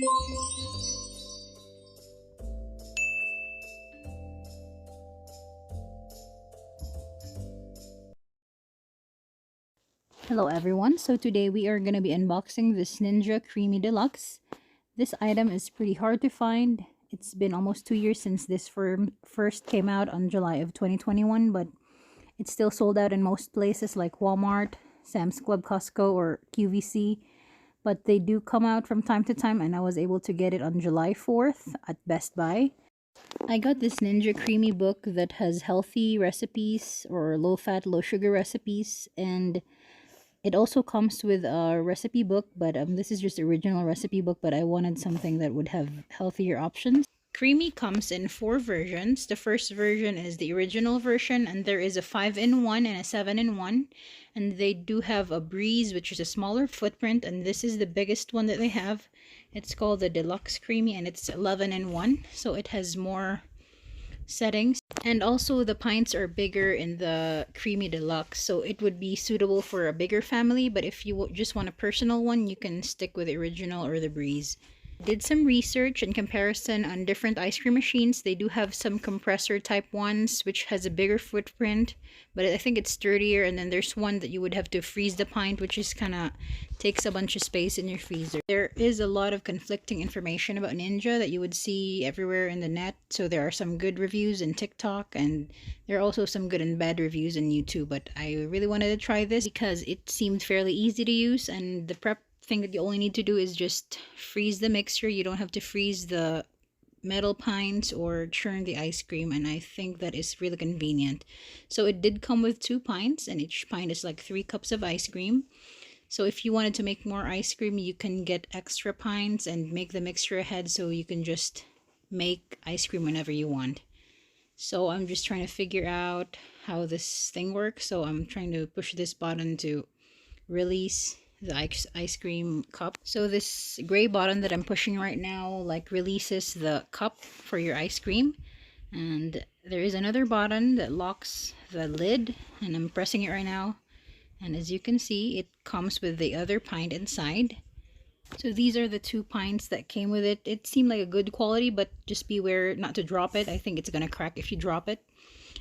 Hello everyone, so today we are going to be unboxing this Ninja Creami Deluxe. This item is pretty hard to find. It's been almost 2 years since this first came out on July of 2021, but it's still sold out in most places like Walmart, Sam's Club, Costco, or QVC. But they do come out from time to time, and I was able to get it on July 4th at Best Buy. I got this Ninja Creami book that has healthy recipes or low-fat, low-sugar recipes, and it also comes with a recipe book, but this is just the original recipe book, but I wanted something that would have healthier options. Creami comes in 4 versions. The first version is the original version, and there is a 5-in-1 and a 7-in-1. And they do have a Breeze, which is a smaller footprint, and this is the biggest one that they have. It's called the Deluxe Creami, and it's 11-in-1, so it has more settings. And also the pints are bigger in the Creami Deluxe, so it would be suitable for a bigger family, but if you just want a personal one, you can stick with the original or the Breeze. Did some research and comparison on different ice cream machines. They do have some compressor type ones which has a bigger footprint, but I think it's sturdier, and then there's one that you would have to freeze the pint, which is kind of takes a bunch of space in your freezer. There is a lot of conflicting information about Ninja that you would see everywhere in the net, so there are some good reviews in TikTok, and there are also some good and bad reviews on YouTube, but I really wanted to try this because it seemed fairly easy to use, and the prep thing that you only need to do is just freeze the mixture. You don't have to freeze the metal pints or churn the ice cream, and I think that is really convenient. So it did come with 2 pints, and each pint is like 3 cups of ice cream. So if you wanted to make more ice cream, you can get extra pints and make the mixture ahead, so you can just make ice cream whenever you want. So I'm just trying to figure out how this thing works. So I'm trying to push this button to release the ice cream cup. So this gray button that I'm pushing right now like releases the cup for your ice cream, and there is another button that locks the lid, and I'm pressing it right now, and as you can see, it comes with the other pint inside. So these are the 2 pints that came with it. It seemed like a good quality, but just beware not to drop it. I think it's gonna crack if you drop it.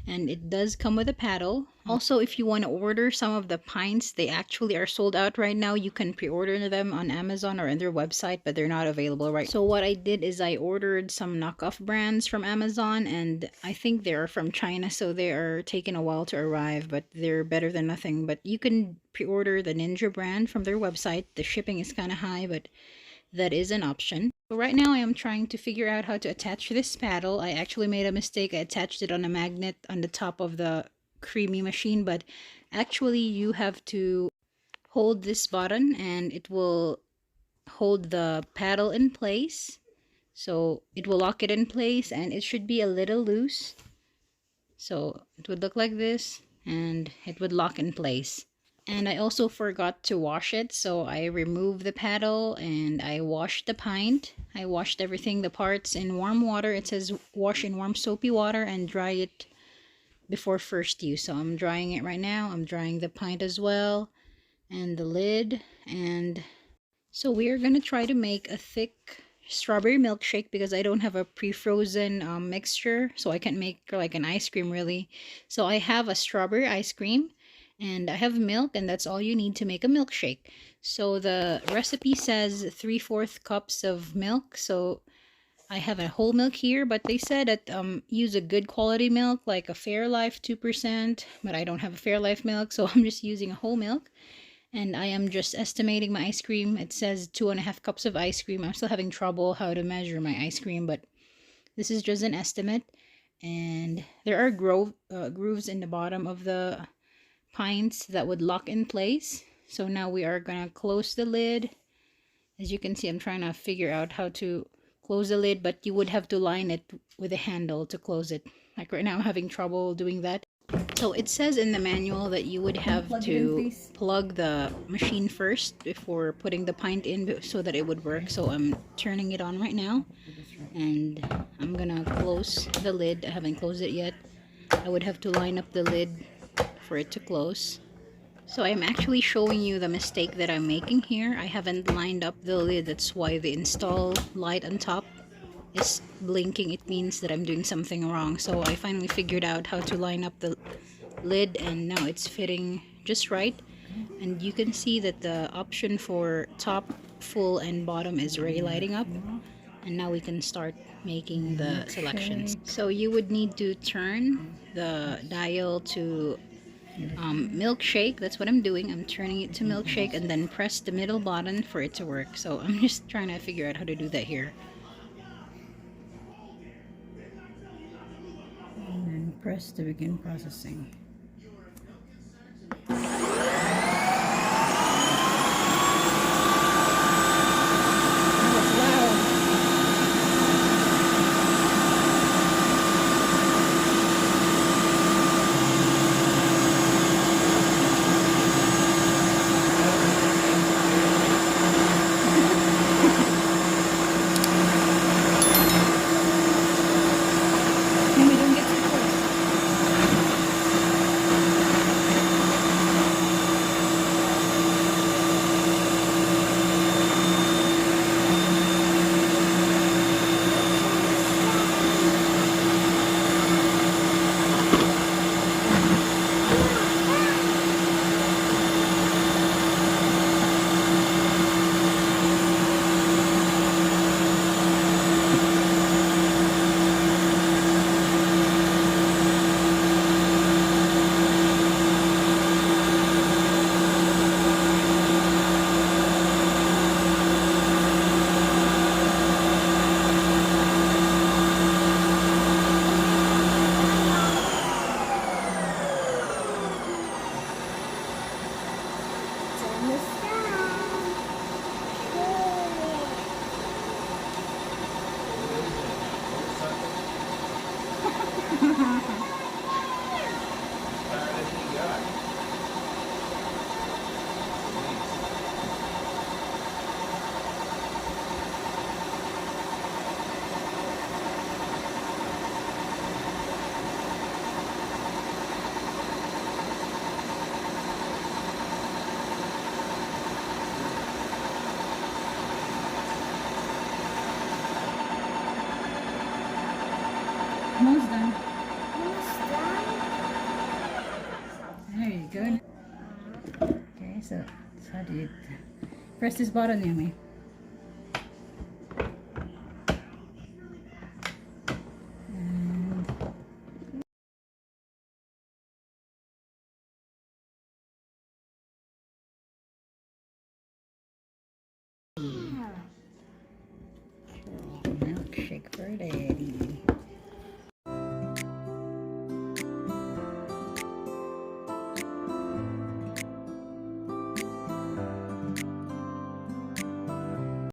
And it does come with a paddle. Also, if you want to order some of the pints, they actually are sold out right now. You can pre-order them on Amazon or on their website, but they're not available right now. So what I did is I ordered some knockoff brands from Amazon, and I think they're from China, so they are taking a while to arrive, but they're better than nothing. But you can pre-order the Ninja brand from their website. The shipping is kind of high, but that is an option. So right now I am trying to figure out how to attach this paddle. I actually made a mistake. I attached it on a magnet on the top of the Creami machine, but actually you have to hold this button and it will hold the paddle in place. So it will lock it in place, and it should be a little loose. So it would look like this, and it would lock in place. And I also forgot to wash it, so I removed the paddle and I washed the pint. I washed everything, the parts, in warm water. It says wash in warm soapy water and dry it before first use. So I'm drying it right now. I'm drying the pint as well, and the lid. And so we are going to try to make a thick strawberry milkshake because I don't have a pre-frozen mixture, so I can't make like an ice cream really. So I have a strawberry ice cream, and I have milk, and that's all you need to make a milkshake. So the recipe says 3/4 cups of milk, so I have a whole milk here, but they said that use a good quality milk like a Fairlife 2%, but I don't have a Fairlife milk, so I'm just using a whole milk. And I am just estimating my ice cream. It says 2.5 cups of ice cream. I'm still having trouble how to measure my ice cream, but this is just an estimate. And there are grooves in the bottom of the pints that would lock in place. So now we are gonna close the lid. As you can see, I'm trying to figure out how to close the lid, but you would have to line it with a handle to close it. Like right now I'm having trouble doing that. So it says in the manual that you would have to plug the machine first before putting the pint in so that it would work. So I'm turning it on right now, and I'm gonna close the lid. I haven't closed it yet. I would have to line up the lid for it to close. So I'm actually showing you the mistake that I'm making here. I haven't lined up the lid. That's why the install light on top is blinking. It means that I'm doing something wrong. So I finally figured out how to line up the lid, and now it's fitting just right. And you can see that the option for top, full, and bottom is already lighting up. And now we can start making the selections. So you would need to turn the dial to milkshake. That's what I'm doing. I'm turning it to milkshake and then press the middle button for it to work. So I'm just trying to figure out how to do that here. And then press to begin processing. And we don't get too close. Almost done. There you go. Okay, so how do you press this button, Yumi? Milkshake for a day.